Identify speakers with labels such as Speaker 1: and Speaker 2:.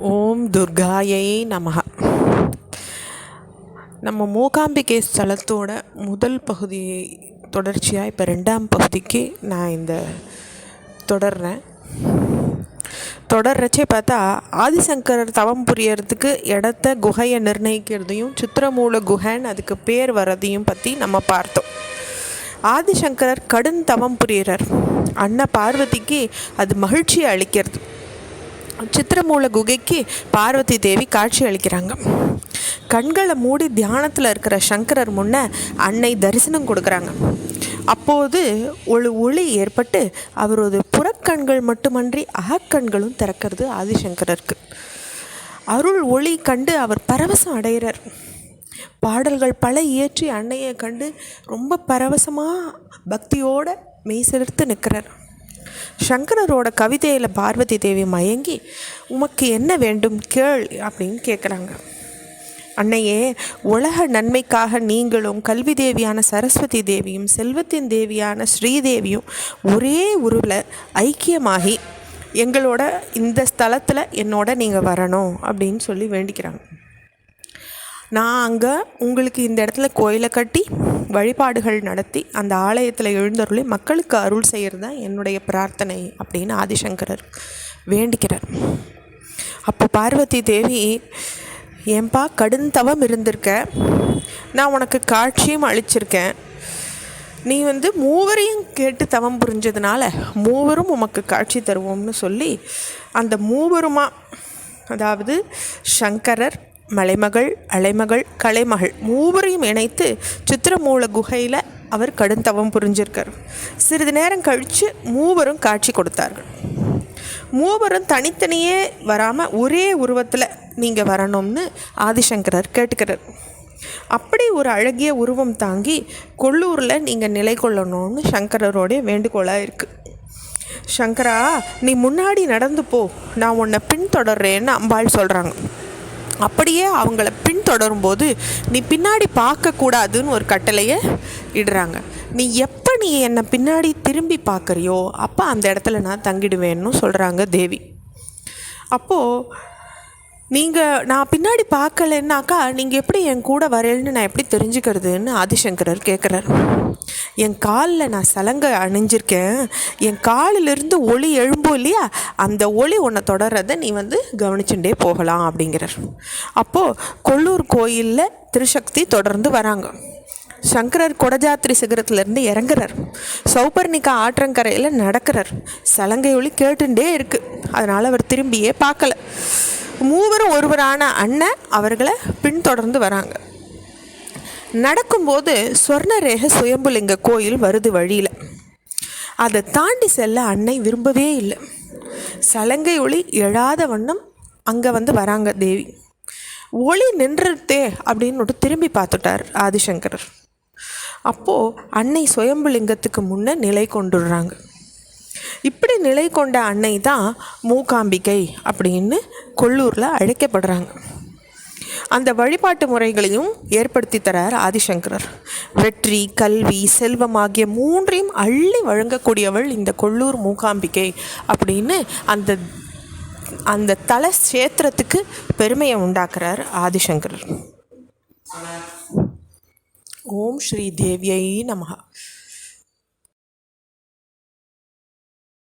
Speaker 1: ஓம் துர்காயை நமஹ. நம்ம மூகாம்பிகை ஸ்தலத்தோட முதல் பகுதியை தொடர்ச்சியாக இப்போ 2ஆம் பகுதிக்கு நான் இந்த தொடர்றச்சே பார்த்தா ஆதிசங்கரர் தவம் புரியறதுக்கு இடத்த குகையை நிர்ணயிக்கிறதையும் சித்திரமூல குகைன்னு அதுக்கு பேர் வர்றதையும் பற்றி நம்ம பார்த்தோம். ஆதிசங்கரர் கடும் தவம் புரியறார். அன்ன பார்வதிக்கு அது மகிழ்ச்சியை அளிக்கிறது. சித்திரமூல குகைக்கு பார்வதி தேவி காட்சி அளிக்கிறாங்க. கண்களை மூடி தியானத்தில் இருக்கிற சங்கரர் முன்ன அன்னை தரிசனம் கொடுக்குறாங்க. அப்போது ஒரு ஒளி ஏற்பட்டு அவரது புறக்கண்கள் மட்டுமன்றி அகக்கண்களும் திறக்கிறது. ஆதிசங்கரருக்கு அருள் ஒளி கண்டு அவர் பரவசம் அடைகிறார். பாடல்கள் பல இயற்றி அன்னையை கண்டு ரொம்ப பரவசமாக பக்தியோடு மெய்சிலிர்த்து நிற்கிறார். சங்கரரோட கவிதையில் பார்வதி தேவி மயங்கி, உமக்கு என்ன வேண்டும் கேள் அப்படின்னு கேட்குறாங்க. அன்னையே, உலக நன்மைக்காக நீங்களும் கல்வி தேவியான சரஸ்வதி தேவியும் செல்வத்தின் தேவியான ஸ்ரீதேவியும் ஒரே உருவில் ஐக்கியமாகி எங்களோட இந்த ஸ்தலத்தில் என்னோட நீங்கள் வரணும் அப்படின்னு சொல்லி வேண்டிக்கிறாங்க. நான் அங்கே உங்களுக்கு இந்த இடத்துல கோயிலை கட்டி வழிபாடுகள் நடத்தி அந்த ஆலயத்தில் எழுந்தருளி மக்களுக்கு அருள் செய்கிறது தான் என்னுடைய பிரார்த்தனை அப்படின்னு ஆதிசங்கரர் வேண்டிக்கிறார். அப்போ பார்வதி தேவி, ஏன்பா கடுந்தவம் இருந்திருக்க, நான் உனக்கு காட்சியும் அளிச்சிருக்கேன், நீ மூவரையும் கேட்டு தவம் புரிஞ்சதுனால மூவரும் உமக்கு காட்சி தருவோம்னு சொல்லி அந்த மூவருமா, அதாவது சங்கரர், மலைமகள், அலைமகள், கலைமகள் மூவரையும் இணைத்து சித்திரமூல குகையில் அவர் கடுந்தவம் புரிஞ்சிருக்கார். சிறிது நேரம் கழித்து மூவரும் காட்சி கொடுத்தார்கள். மூவரும் தனித்தனியே வராமல் ஒரே உருவத்தில் நீங்கள் வரணும்னு ஆதிசங்கரர் கேட்டுக்கிறார். அப்படி ஒரு அழகிய உருவம் தாங்கி கொல்லூரில் நீங்கள் நிலை கொள்ளணும்னு சங்கரரோடைய வேண்டுகோளாக இருக்குது. சங்கரா, நீ முன்னாடி நடந்து போ, நான் உன்னை பின்தொடர்றேன்னு அம்பாள் சொல்கிறாங்க. அப்படியே அவங்கள பின்தொடரும்போது நீ பின்னாடி பார்க்கக்கூடாதுன்னு ஒரு கட்டளையை இடுறாங்க. நீ என்னை பின்னாடி திரும்பி பார்க்குறியோ அப்போ அந்த இடத்துல நான் தங்கிடுவேன்னு சொல்கிறாங்க தேவி. அப்போது நான் பின்னாடி பார்க்கலன்னாக்கா நீங்கள் எப்படி என் கூட வரேன்னு நான் எப்படி தெரிஞ்சுக்கிறதுன்னு ஆதிசங்கரர் கேட்குறார். என் காலில் நான் சலங்கை அணிஞ்சிருக்கேன், என் காலிலிருந்து ஒளி எழும்போ இல்லையா, அந்த ஒளி உன்னை தொடர்றதை நீ கவனிச்சுட்டே போகலாம் அப்படிங்கிறார். அப்போது கொல்லூர் கோயிலில் திருசக்தி தொடர்ந்து வராங்க. சங்கரர் கொடஜாத்திரி சிகரத்துலேருந்து இறங்குறார். சௌபர்ணிகா ஆற்றங்கரையில் நடக்கிறார். சலங்கை ஒளி கேட்டுட்டே இருக்குது. அதனால் அவர் திரும்பியே பார்க்கல. மூவரும் ஒருவரான அண்ணன் அவர்களை பின்தொடர்ந்து வராங்க. நடக்கும்போது ஸ்வர்ணரேக சுயம்புலிங்க கோயில் வருது வழியில். அதை தாண்டி செல்ல அன்னை விரும்பவே இல்லை. சலங்கை ஒளி எழாத வண்ணம் அங்கே வராங்க தேவி. ஒளி நின்றுட்டே அப்படின்னு திரும்பி பார்த்துட்டார் ஆதிசங்கரர். அப்போது அன்னை சுயம்புலிங்கத்துக்கு முன்னே நிலை கொண்டுடுறாங்க. இப்படி நிலை கொண்ட அன்னை தான் மூகாம்பிகை அப்படின்னு கொல்லூரில் அழைக்கப்படுறாங்க. அந்த வழிபாட்டு முறைகளையும் ஏற்படுத்தி தரார் ஆதிசங்கரர். வெற்றி, கல்வி, செல்வம் ஆகிய மூன்றையும் அள்ளி வழங்கக்கூடியவள் இந்த கொல்லூர் மூகாம்பிகை அப்படின்னு அந்த தல கஷேத்திரத்துக்கு பெருமையை உண்டாக்குறார் ஆதிசங்கரர். ஓம் ஸ்ரீ தேவியை நமஹ.